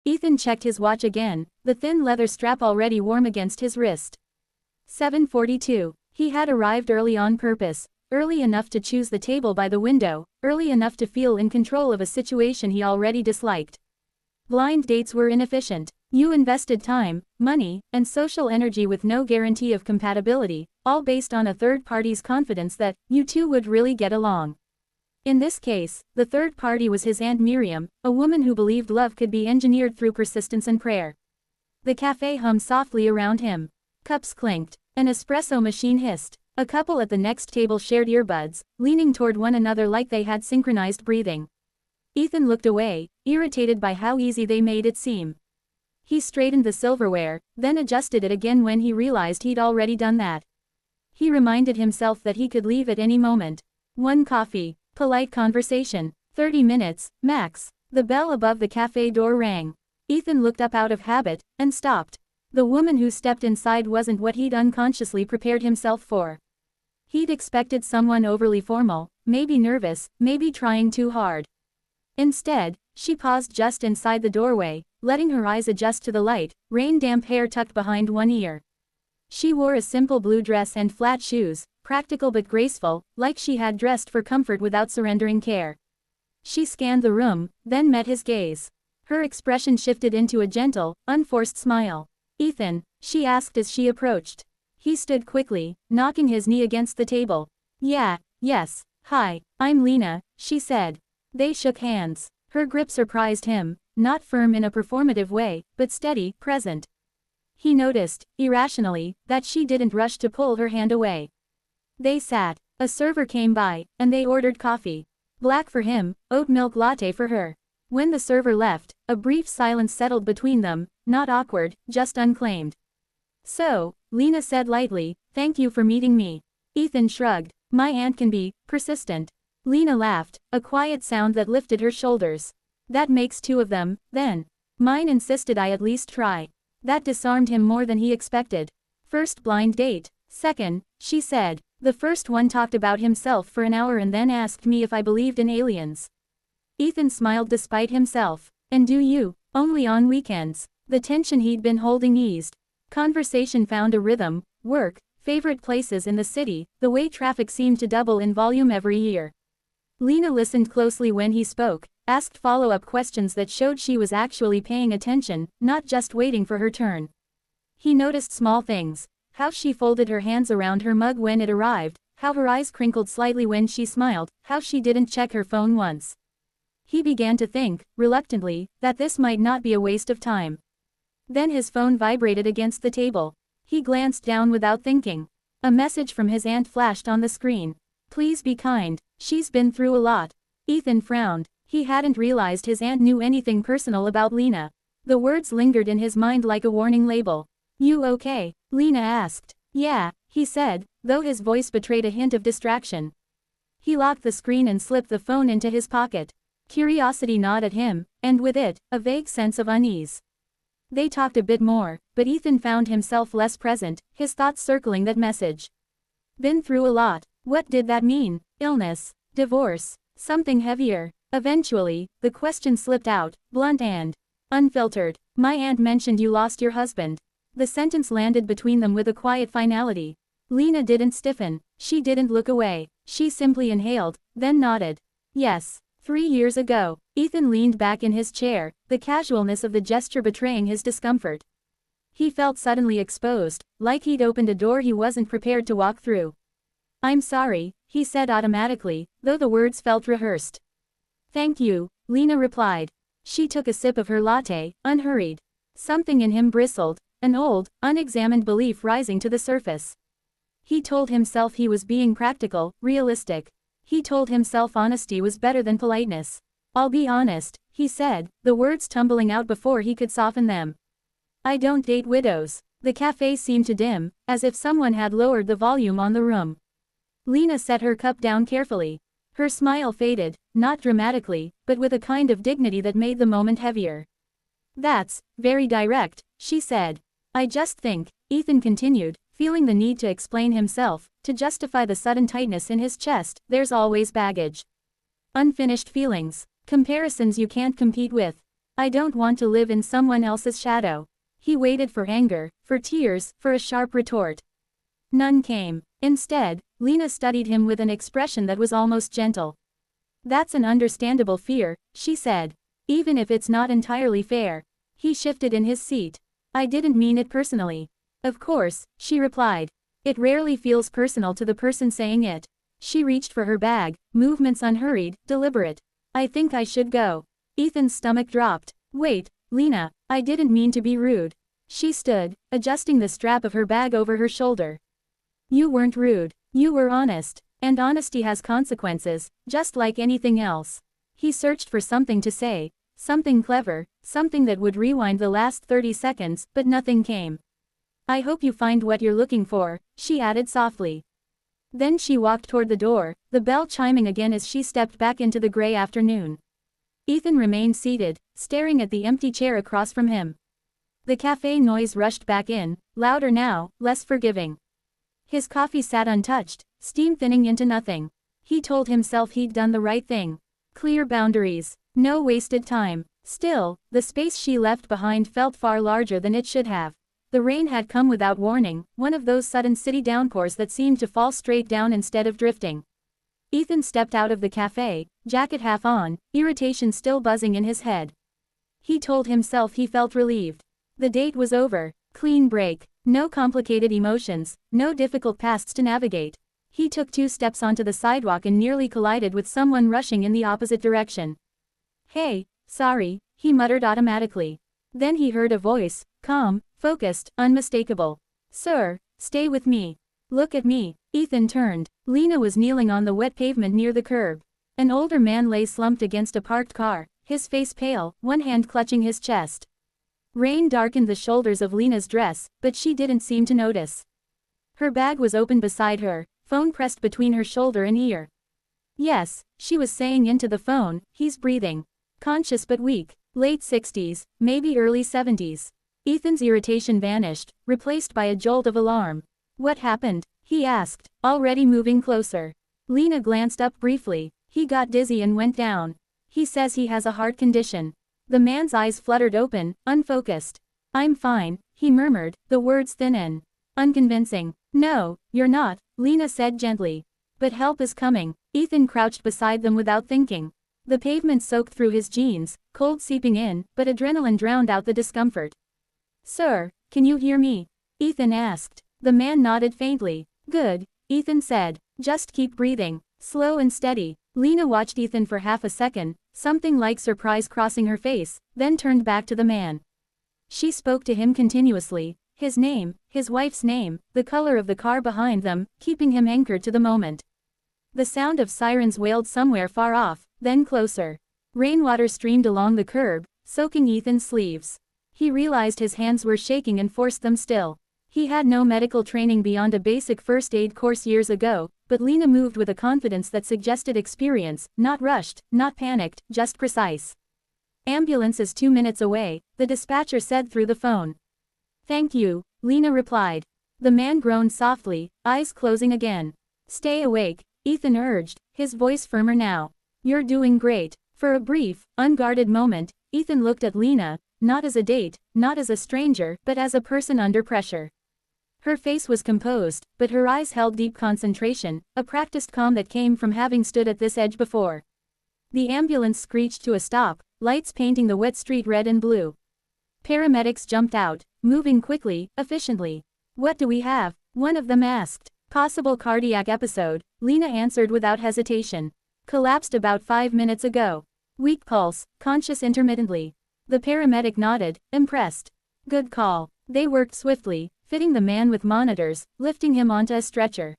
Ethan checked his watch again, the thin leather strap already warm against his wrist. 7:42. He had arrived early on purpose, early enough to choose the table by the window, early enough to feel in control of a situation he already disliked. Blind dates were inefficient. You invested time, money, and social energy with no guarantee of compatibility, all based on a third party's confidence that you two would really get along. In this case, the third party was his Aunt Miriam, a woman who believed love could be engineered through persistence and prayer. The cafe hummed softly around him. Cups clinked. An espresso machine hissed. A couple at the next table shared earbuds, leaning toward one another like they had synchronized breathing. Ethan looked away, irritated by how easy they made it seem. He straightened the silverware, then adjusted it again when he realized he'd already done that. He reminded himself that he could leave at any moment. One coffee. Polite conversation. 30 minutes, max. The bell above the cafe door rang. Ethan looked up out of habit, and stopped. The woman who stepped inside wasn't what he'd unconsciously prepared himself for. He'd expected someone overly formal, maybe nervous, maybe trying too hard. Instead, she paused just inside the doorway, letting her eyes adjust to the light, rain-damp hair tucked behind one ear. She wore a simple blue dress and flat shoes, practical but graceful, like she had dressed for comfort without surrendering care. She scanned the room, then met his gaze. Her expression shifted into a gentle, unforced smile. "Ethan," she asked as she approached. He stood quickly, knocking his knee against the table. Yes. Hi, I'm Lena," she said. They shook hands. Her grip surprised him, not firm in a performative way, but steady, present. He noticed, irrationally, that she didn't rush to pull her hand away. They sat. A server came by, and they ordered coffee. Black for him, oat milk latte for her. When the server left, a brief silence settled between them, not awkward, just unclaimed. "So," Lena said lightly, "thank you for meeting me." Ethan shrugged. "My aunt can be persistent." Lena laughed, a quiet sound that lifted her shoulders. "That makes two of them, then." Mine insisted I at least try. That disarmed him more than he expected. First blind date. Second, she said. The first one talked about himself for an hour and then asked me if I believed in aliens. Ethan smiled despite himself. "And do you?" "Only on weekends." The tension he'd been holding eased. Conversation found a rhythm, work, favorite places in the city, the way traffic seemed to double in volume every year. Lena listened closely when he spoke, asked follow-up questions that showed she was actually paying attention, not just waiting for her turn. He noticed small things. How she folded her hands around her mug when it arrived, how her eyes crinkled slightly when she smiled, how she didn't check her phone once. He began to think, reluctantly, that this might not be a waste of time. Then his phone vibrated against the table. He glanced down without thinking. A message from his aunt flashed on the screen. "Please be kind, she's been through a lot." Ethan frowned. He hadn't realized his aunt knew anything personal about Lena. The words lingered in his mind like a warning label. "You okay?" Lena asked. "Yeah," he said, though his voice betrayed a hint of distraction. He locked the screen and slipped the phone into his pocket. Curiosity gnawed at him, and with it, a vague sense of unease. They talked a bit more, but Ethan found himself less present, his thoughts circling that message. Been through a lot. What did that mean? Illness? Divorce? Something heavier? Eventually, the question slipped out, blunt and unfiltered. "My aunt mentioned you lost your husband." The sentence landed between them with a quiet finality. Lena didn't stiffen. She didn't look away. She simply inhaled, then nodded. "Yes. 3 years ago." Ethan leaned back in his chair, the casualness of the gesture betraying his discomfort. He felt suddenly exposed, like he'd opened a door he wasn't prepared to walk through. "I'm sorry," he said automatically, though the words felt rehearsed. "Thank you," Lena replied. She took a sip of her latte, unhurried. Something in him bristled, an old, unexamined belief rising to the surface. He told himself he was being practical, realistic. He told himself honesty was better than politeness. "I'll be honest," he said, the words tumbling out before he could soften them. "I don't date widows." The cafe seemed to dim, as if someone had lowered the volume on the room. Lena set her cup down carefully. Her smile faded, not dramatically, but with a kind of dignity that made the moment heavier. "That's very direct," she said. "I just think," Ethan continued, feeling the need to explain himself, to justify the sudden tightness in his chest, "there's always baggage. Unfinished feelings. Comparisons you can't compete with." I don't want to live in someone else's shadow. He waited for anger, for tears, for a sharp retort. None came. Instead, Lena studied him with an expression that was almost gentle. That's an understandable fear, she said. Even if it's not entirely fair. He shifted in his seat. I didn't mean it personally. Of course, she replied. It rarely feels personal to the person saying it. She reached for her bag, movements unhurried, deliberate. I think I should go. Ethan's stomach dropped. Wait, Lena, I didn't mean to be rude. She stood, adjusting the strap of her bag over her shoulder. You weren't rude. You were honest. And honesty has consequences, just like anything else. He searched for something to say, something clever, something that would rewind the last 30 seconds, but nothing came. I hope you find what you're looking for, she added softly. Then she walked toward the door, the bell chiming again as she stepped back into the gray afternoon. Ethan remained seated, staring at the empty chair across from him. The cafe noise rushed back in, louder now, less forgiving. His coffee sat untouched, steam thinning into nothing. He told himself he'd done the right thing. Clear boundaries. No wasted time. Still, the space she left behind felt far larger than it should have. The rain had come without warning, one of those sudden city downpours that seemed to fall straight down instead of drifting. Ethan stepped out of the cafe, jacket half on, irritation still buzzing in his head. He told himself he felt relieved. The date was over. Clean break. No complicated emotions, no difficult pasts to navigate. He took 2 steps onto the sidewalk and nearly collided with someone rushing in the opposite direction. Hey, sorry, he muttered automatically. Then he heard a voice, calm, focused, unmistakable. Sir, stay with me. Look at me. Ethan turned. Lena was kneeling on the wet pavement near the curb. An older man lay slumped against a parked car, his face pale, one hand clutching his chest. Rain darkened the shoulders of Lena's dress, but she didn't seem to notice. Her bag was open beside her, phone pressed between her shoulder and ear. Yes, she was saying into the phone, he's breathing. Conscious but weak. Late 60s, maybe early 70s. Ethan's irritation vanished, replaced by a jolt of alarm. What happened? He asked, already moving closer. Lena glanced up briefly. He got dizzy and went down. He says he has a heart condition. The man's eyes fluttered open, unfocused. I'm fine, he murmured, the words thin and unconvincing. No, you're not, Lena said gently. But help is coming. Ethan crouched beside them without thinking. The pavement soaked through his jeans, cold seeping in, but adrenaline drowned out the discomfort. Sir, can you hear me? Ethan asked. The man nodded faintly. Good, Ethan said. Just keep breathing. Slow and steady. Lena watched Ethan for half a second, something like surprise crossing her face, then turned back to the man. She spoke to him continuously, his name, his wife's name, the color of the car behind them, keeping him anchored to the moment. The sound of sirens wailed somewhere far off, then closer. Rainwater streamed along the curb, soaking Ethan's sleeves. He realized his hands were shaking and forced them still. He had no medical training beyond a basic first aid course years ago, but Lena moved with a confidence that suggested experience, not rushed, not panicked, just precise. Ambulance is 2 minutes away, the dispatcher said through the phone. Thank you, Lena replied. The man groaned softly, eyes closing again. Stay awake, Ethan urged, his voice firmer now. You're doing great. For a brief, unguarded moment, Ethan looked at Lena, not as a date, not as a stranger, but as a person under pressure. Her face was composed, but her eyes held deep concentration, a practiced calm that came from having stood at this edge before. The ambulance screeched to a stop, lights painting the wet street red and blue. Paramedics jumped out, moving quickly, efficiently. What do we have? One of them asked. Possible cardiac episode, Lena answered without hesitation. Collapsed about 5 minutes ago. Weak pulse, conscious intermittently. The paramedic nodded, impressed. Good call. They worked swiftly, fitting the man with monitors, lifting him onto a stretcher.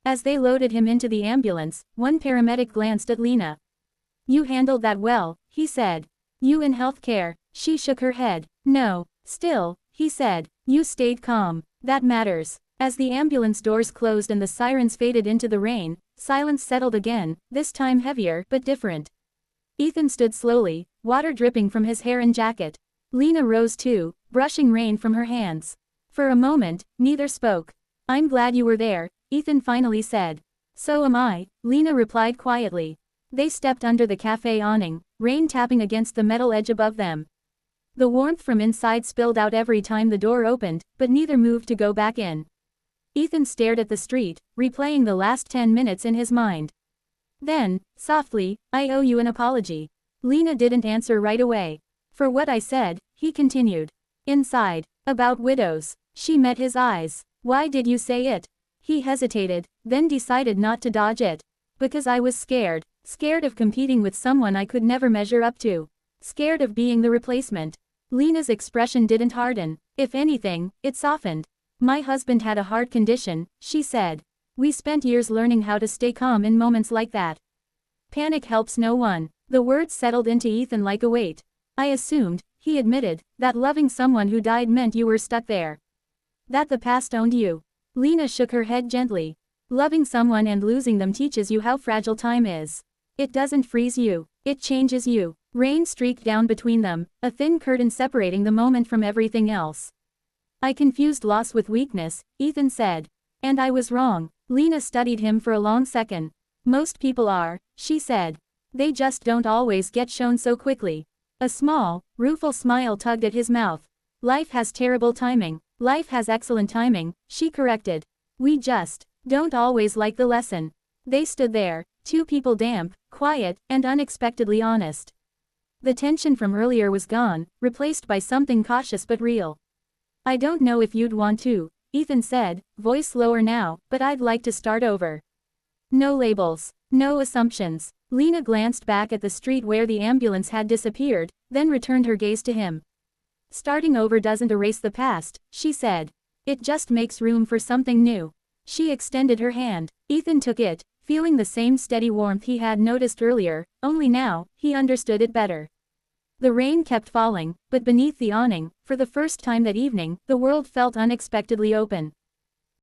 As they loaded him into the ambulance, one paramedic glanced at Lena. You handled that well, he said. You in healthcare, she shook her head. No, still, he said, you stayed calm. That matters. As the ambulance doors closed and the sirens faded into the rain, silence settled again, this time heavier, but different. Ethan stood slowly, water dripping from his hair and jacket. Lena rose too, brushing rain from her hands. For a moment, neither spoke. I'm glad you were there, Ethan finally said. So am I, Lena replied quietly. They stepped under the cafe awning, rain tapping against the metal edge above them. The warmth from inside spilled out every time the door opened, but neither moved to go back in. Ethan stared at the street, replaying the last 10 minutes in his mind. Then, softly, "I owe you an apology." Lena didn't answer right away. "For what I said," he continued. "Inside. About widows." She met his eyes. "Why did you say it?" He hesitated, then decided not to dodge it. "Because I was scared. Scared of competing with someone I could never measure up to. Scared of being the replacement." Lena's expression didn't harden. If anything, it softened. "My husband had a heart condition," she said. "We spent years learning how to stay calm in moments like that. Panic helps no one." The words settled into Ethan like a weight. "I assumed," he admitted, "that loving someone who died meant you were stuck there. That the past owned you." Lena shook her head gently. "Loving someone and losing them teaches you how fragile time is. It doesn't freeze you. It changes you." Rain streaked down between them, a thin curtain separating the moment from everything else. "I confused loss with weakness," Ethan said. "And I was wrong." Lena studied him for a long second. "Most people are," she said. "They just don't always get shown so quickly." A small, rueful smile tugged at his mouth. "Life has terrible timing." "Life has excellent timing," she corrected. "We just don't always like the lesson." They stood there, two people damp, quiet, and unexpectedly honest. The tension from earlier was gone, replaced by something cautious but real. "I don't know if you'd want to," Ethan said, voice lower now, "but I'd like to start over. No labels. No assumptions." Lena glanced back at the street where the ambulance had disappeared, then returned her gaze to him. "Starting over doesn't erase the past," she said. "It just makes room for something new." She extended her hand. Ethan took it, feeling the same steady warmth he had noticed earlier, only now, he understood it better. The rain kept falling, but beneath the awning, for the first time that evening, the world felt unexpectedly open.